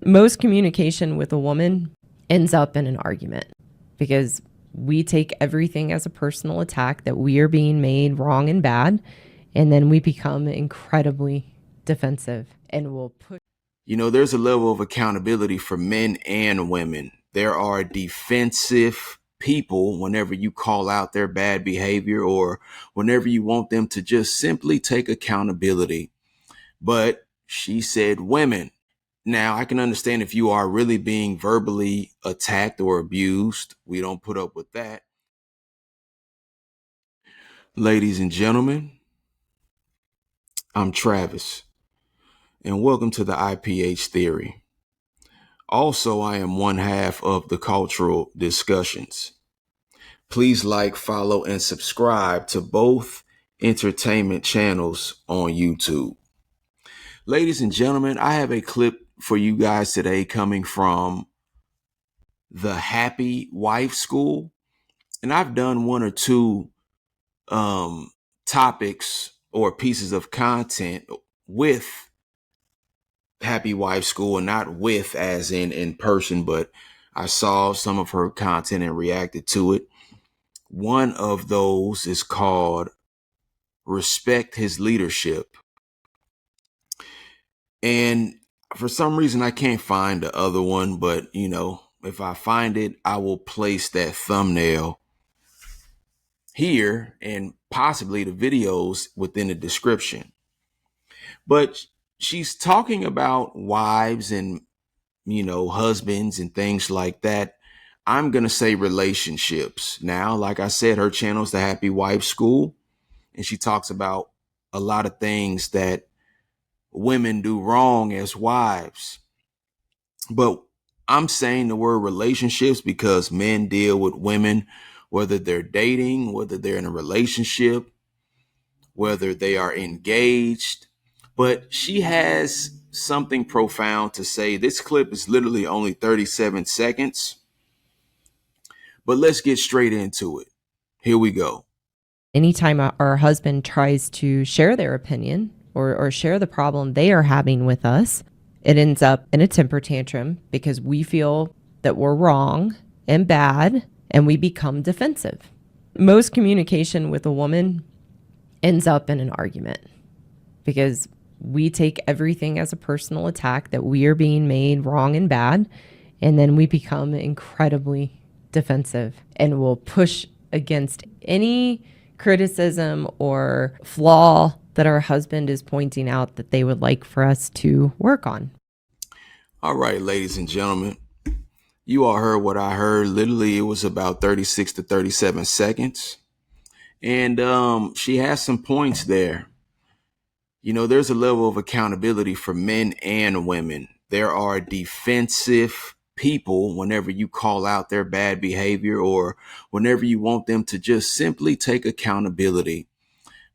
Most communication with a woman ends up in an argument because we take everything as a personal attack that we are being made wrong and bad, and then we become incredibly defensive and will push. There's a level of accountability for men and women. There are defensive people whenever you call out their bad behavior or whenever you want them to just simply take accountability. But she said women. Now, I can understand if you are really being verbally attacked or abused. We don't put up with that. Ladies and gentlemen, I'm Travis, and welcome to the IPH Theory. Also, I am one half of the Cultural Discussions. Please like, follow, and subscribe to both entertainment channels on YouTube. Ladies and gentlemen, I have a clip for you guys today coming from the Happy Wife School. And I've done one or two topics or pieces of content with Happy Wife School, and not with as in person, but I saw some of her content and reacted to it. One of those is called Respect His Leadership. And for some reason, I can't find the other one, but if I find it, I will place that thumbnail here and possibly the videos within the description. But she's talking about wives and, husbands and things like that. I'm going to say relationships. Now, like I said, her channel is the Happy Wife School, and she talks about a lot of things that women do wrong as wives. But I'm saying the word relationships because men deal with women, whether they're dating, whether they're in a relationship, whether they are engaged. But she has something profound to say. This clip is literally only 37 seconds. But let's get straight into it. Here we go. Anytime our husband tries to share their opinion or share the problem they are having with us, it ends up in a temper tantrum because we feel that we're wrong and bad, and we become defensive. Most communication with a woman ends up in an argument because we take everything as a personal attack that we are being made wrong and bad, and then we become incredibly defensive and will push against any criticism or flaw that our husband is pointing out that they would like for us to work on. All right, ladies and gentlemen, you all heard what I heard. Literally, it was about 36 to 37 seconds. And she has some points there. There's a level of accountability for men and women. There are defensive people whenever you call out their bad behavior or whenever you want them to just simply take accountability.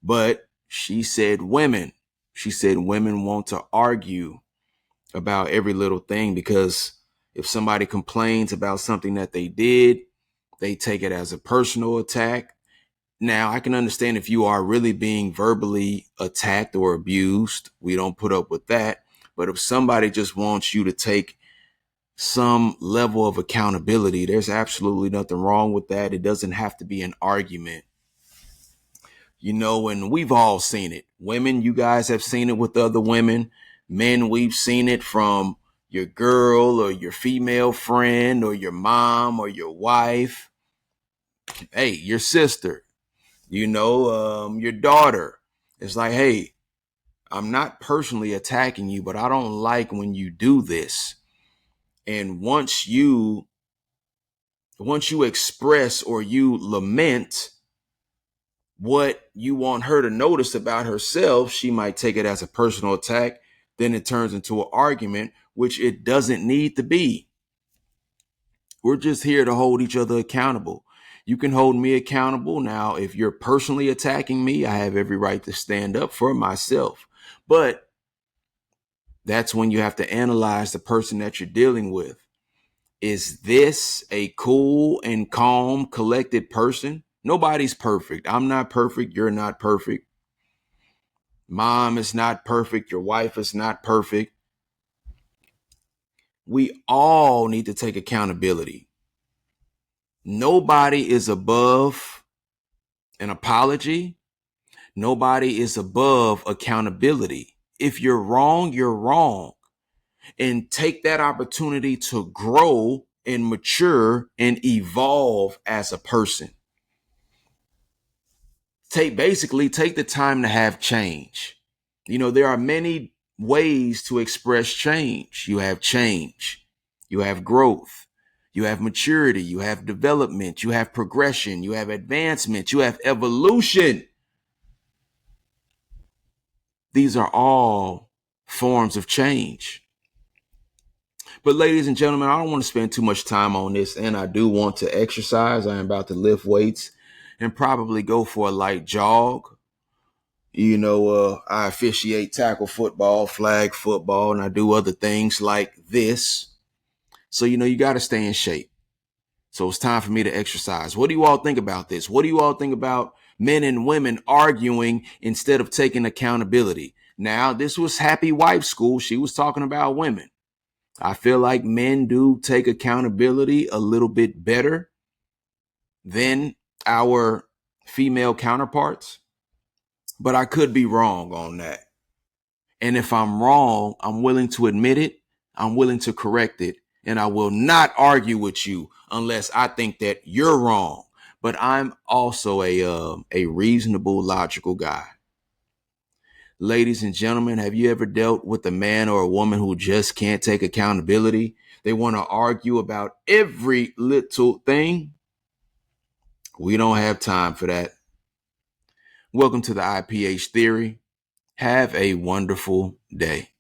But she said women. She said women want to argue about every little thing because if somebody complains about something that they did, they take it as a personal attack. Now, I can understand if you are really being verbally attacked or abused. We don't put up with that. But if somebody just wants you to take some level of accountability, there's absolutely nothing wrong with that. It doesn't have to be an argument. And we've all seen it. Women, you guys have seen it with other women. Men, we've seen it from your girl or your female friend or your mom or your wife. Hey, your sister, your daughter. It's like, hey, I'm not personally attacking you, but I don't like when you do this. And once you express or you lament what you want her to notice about herself, she might take it as a personal attack. Then it turns into an argument, which it doesn't need to be. We're just here to hold each other accountable. You can hold me accountable. Now, if you're personally attacking me, I have every right to stand up for myself. But that's when you have to analyze the person that you're dealing with. Is this a cool and calm, collected person? Nobody's perfect. I'm not perfect. You're not perfect. Mom is not perfect. Your wife is not perfect. we all need to take accountability. Nobody is above an apology. Nobody is above accountability. If you're wrong, you're wrong. And take that opportunity to grow and mature and evolve as a person. Take the time to have change. There are many ways to express change. You have change, you have growth, you have maturity, you have development, you have progression, you have advancement, you have evolution. These are all forms of change. But ladies and gentlemen, I don't want to spend too much time on this, and I do want to exercise. I am about to lift weights and probably go for a light jog. I officiate tackle football, flag football, and I do other things like this. So, you got to stay in shape. So it's time for me to exercise. What do you all think about this? What do you all think about men and women arguing instead of taking accountability? Now, this was Happy Wife School. She was talking about women. I feel like men do take accountability a little bit better than our female counterparts, but I could be wrong on that. And if I'm wrong, I'm willing to admit it. I'm willing to correct it. And I will not argue with you unless I think that you're wrong. But I'm also a reasonable, logical guy. Ladies and gentlemen, have you ever dealt with a man or a woman who just can't take accountability? They want to argue about every little thing. We don't have time for that. Welcome to the IPH Theory. Have a wonderful day.